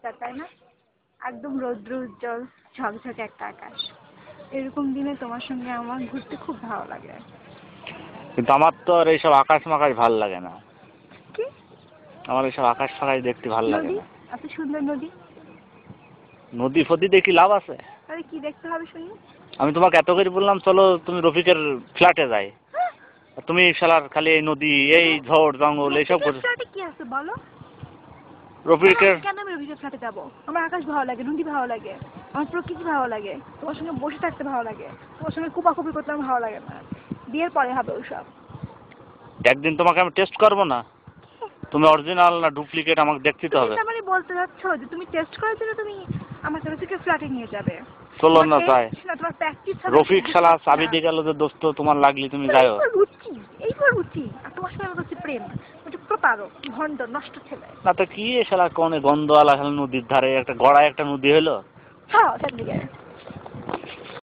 পরিষ্কার, তাই না? একদম রৌদ্র উজ্জ্বল ঝকঝকে একটা আকাশ। এরকম দিনে তোমার সঙ্গে আমার ঘুরতে খুব ভালো লাগে। কিন্তু আমার তো আর এইসব আকাশ মাকাশ ভাল লাগে না। কি? আমার এইসব আকাশ ফাকাশ দেখতে ভাল লাগে নদী, না। এত সুন্দর নদী। নদী ফদী দেখি লাভ আছে? তাহলে কি দেখতে হবে শুনি? আমি তোমাকে এত করে বললাম চলো তুমি রফিকের ফ্ল্যাটে যাই, তুমি শালার খালি এই নদী এই ঝড় জঙ্গল এইসব রফিকের করছো। ফ্ল্যাটে কি আছে বলো? রফিকের কেন আমি রফিকের ফ্ল্যাটে যাবো? আমার আকাশ ভালো লাগে, নদী ভালো লাগে, আমার প্রকৃতি ভালো লাগে, তোমার সঙ্গে বসে থাকতে ভালো লাগে, তোমার সঙ্গে কুপাকুপি করতে আমার ভালো লাগে না। বিয়ের পরে হবে ওইসব। একদিন তোমাকে আমি টেস্ট করবো না, তুমি অরিজিনাল না ডুপ্লিকেট আমাকে দেখতে তো তুমি হবে। তার মানে বলতে যাচ্ছ যে তুমি টেস্ট করার জন্য তুমি আমাকে রফিকের ফ্ল্যাটে নিয়ে যাবে? চলো তোমার না তাই। টেস্ট না, তোমার প্র্যাকটিস হবে। রফিক শালা চাবি দিয়ে গেল যে দোস্ত তোমার লাগলি তুমি যাও। এইবার রুচি আর তোমার সঙ্গে আমার কাছে প্রেম। একটু প্রতারক, ভণ্ড, নষ্ট ছেলে। না তো কি শালা কোনে গন্ধওয়ালা শালা নদীর ধারে একটা গড়ায় একটা নদী হলো। হ্যাঁ, সেদিকে